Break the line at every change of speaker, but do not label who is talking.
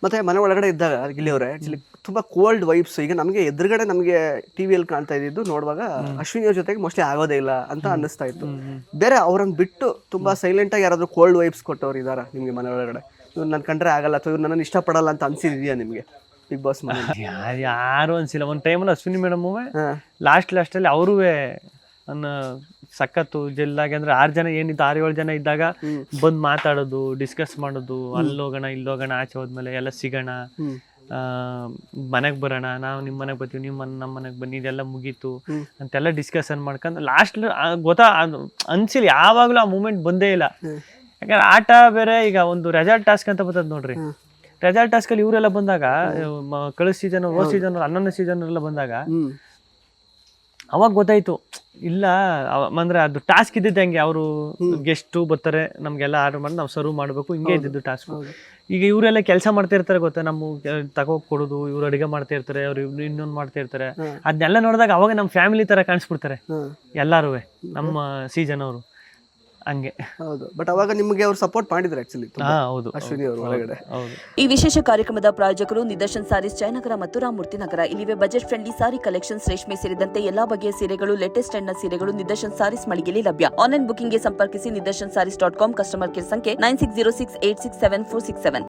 ಮತ್ತೆ ಮನೆ ಒಳಗಡೆ ಇದ್ದಾಗ ಗಿಲ್ಲಿ ಅವರೇ ಆಕ್ಚುಲಿ ತುಂಬಾ ಕೋಲ್ಡ್ ವೈಬ್ಸ್. ಈಗ ನಮಗೆ ಎದುರುಗಡೆ ನಮಗೆ ಟಿವಿಯಲ್ಲಿ ಕಾಣ್ತಾ ಇದ್ದಿದ್ದು ನೋಡುವಾಗ ಅಶ್ವಿನಿ ಅವ್ರ ಜೊತೆಗೆ ಮೋಸ್ಟ್ಲಿ ಆಗೋದೇ ಇಲ್ಲ ಅಂತ ಅನ್ನಿಸ್ತಾ ಇತ್ತು. ಬೇರೆ ಅವ್ರನ್ನ ಬಿಟ್ಟು ತುಂಬಾ ಸೈಲೆಂಟ್ ಆಗಿ ಯಾರಾದ್ರೂ ಕೋಲ್ಡ್ ವೈಬ್ಸ್ ಕೊಟ್ಟವ್ರು ಇದಾರ ನಿಮ್ಗೆ ಮನೆ ಒಳಗಡೆ? ಇವ್ರು ನನ್ ಕಂಡ್ರೆ ಆಗಲ್ಲ ಅಥವಾ ಇವ್ರು ನನ್ನನ್ನು ಇಷ್ಟಪಡಲ್ಲ ಅಂತ ಅನ್ಸಿದ್ಯಾ ನಿಮ್ಗೆ ಬಿಗ್ ಬಾಸ್ ಮನೆ?
ಯಾರು ಅನ್ಸಿಲ್ಲ. ಒಂದ್ ಟೈಮಲ್ಲಿ ಅಶ್ವಿನಿ ಮೇಡಮ್ ಲಾಸ್ಟಲ್ಲಿ ಅವರೂ ನನ್ನ ಸಖತ್ತು ಜೆಲ್ಲಾಗಿ, ಅಂದ್ರೆ 6 ಜನ ಏನಿದ್ದು 6-7 ಜನ ಇದ್ದಾಗ ಬಂದ್ ಮಾತಾಡೋದು, ಡಿಸ್ಕಸ್ ಮಾಡೋದು, ಅಲ್ಲೋಗೋಣ ಇಲ್ಲೋಗೋಣ, ಆಚೆ ಹೋದ್ಮೇಲೆ ಎಲ್ಲ ಸಿಗೋಣ, ಮನೆಗೆ ಬರೋಣ, ನಾವು ನಿಮ್ಮ ಮನೆಗೆ ಬರ್ತೀವಿ, ನೀವು ನಮ್ಮ ಮನೆಗೆ ಬನ್ನಿ, ಇದೆಲ್ಲ ಮುಗೀತು ಅಂತೆಲ್ಲ ಡಿಸ್ಕಷನ್ ಮಾಡ್ಕೊಂಡು ಲಾಸ್ಟ್ ಅನ್ಸಿಲ್ಲ. ಯಾವಾಗ್ಲೂ ಆ ಮೂಮೆಂಟ್ ಬಂದೇ ಇಲ್ಲ. ಯಾಕಂದ್ರೆ ಆಟ ಬೇರೆ. ಈಗ ಒಂದು ರೆಸಾರ್ಟ್ ಟಾಸ್ಕ್ ಅಂತ ಬರ್ತದೆ ನೋಡ್ರಿ. ರೆಸಾರ್ಟ್ ಟಾಸ್ಕ್ ಅಲ್ಲಿ ಇವರೆಲ್ಲ ಬಂದಾಗ, ಕಳೆದ ಸೀಸನ್, ಹೋದ ಸೀಸನ್, 11ನೇ ಸೀಸನ್ ಎಲ್ಲ ಬಂದಾಗ ಅವಾಗ ಗೊತ್ತಾಯ್ತು ಇಲ್ಲ ಅಂದ್ರೆ ಅದು ಟಾಸ್ಕ್ ಇದ್ದಿದ್ದು ಹೆಂಗೆ, ಅವರು ಗೆಸ್ಟು ಬರ್ತಾರೆ, ನಮ್ಗೆಲ್ಲ ಆರ್ಡರ್ ಮಾಡಿ ನಾವು ಸರ್ವ್ ಮಾಡಬೇಕು, ಹಿಂಗೆ ಇದ್ದಿದ್ದು ಟಾಸ್ಕ್. ಈಗ ಇವರೆಲ್ಲ ಕೆಲಸ ಮಾಡ್ತಾ ಇರ್ತಾರೆ ಗೊತ್ತಾ, ನಮ್ಮ ತಗೋಕ್ ಕೊಡೋದು, ಇವ್ರು ಅಡಿಗೆ ಮಾಡ್ತಾ ಇರ್ತಾರೆ, ಅವ್ರು ಇನ್ನೊಂದು ಮಾಡ್ತಾ ಇರ್ತಾರೆ. ಅದನ್ನೆಲ್ಲ ನೋಡಿದಾಗ ಅವಾಗ ನಮ್ಮ ಫ್ಯಾಮಿಲಿ ತರ ಕಾಣಿಸ್ಬಿಡ್ತಾರೆ ಎಲ್ಲಾರು, ನಮ್ಮ ಸೀಸನ್ ಅವರು ಹಂಗೆ.
ಹೌದು, ಬಟ್ ಅವಾಗ ನಿಮಗೆ ಅವ್ರು ಸಪೋರ್ಟ್ ಮಾಡಿದ್ರು ಆಕ್ಚುಲಿ.
ಹೌದು,
ಅಶ್ವಿನಿ ಅವರು ಒಳಗಡೆ.
ಈ ವಿಶೇಷ ಕಾರ್ಯಕ್ರಮದ ಪ್ರಾಯೋಜಕರು ನಿದರ್ಶನ್ ಸಾರೀಸ್, ಜಯನಗರ ಮತ್ತು ರಾಮಮೂರ್ತಿ ನಗರ. ಇಲ್ಲಿವೆ ಬಜೆಟ್ ಫ್ರೆಂಡ್ಲಿ ಸಾರಿ ಕಲೆಕ್ಷನ್ಸ್, ರೇಷ್ಮೆ ಸೇರಿದಂತೆ ಎಲ್ಲಾ ಬಗೆಯ ಸೀರೆಗಳು, ಲೇಟೆಸ್ಟ್ ಟ್ರೆಂಡ್ನ ಸೀರೆಗಳು ನಿದರ್ಶನ್ ಸಾರೀಸ್ ಮಳಿಗೆಯಲ್ಲಿ ಲಭ್ಯ. ಆನ್ಲೈನ್ ಬುಕಿಂಗ್ಗೆ ಸಂಪರ್ಕಿಸಿ. ನಿದರ್ಶನ್ ಸಾರೀಸ್.com. ಕಸ್ಟಮರ್ ಕೇರ್ ಸಂಖ್ಯೆ 9606867467.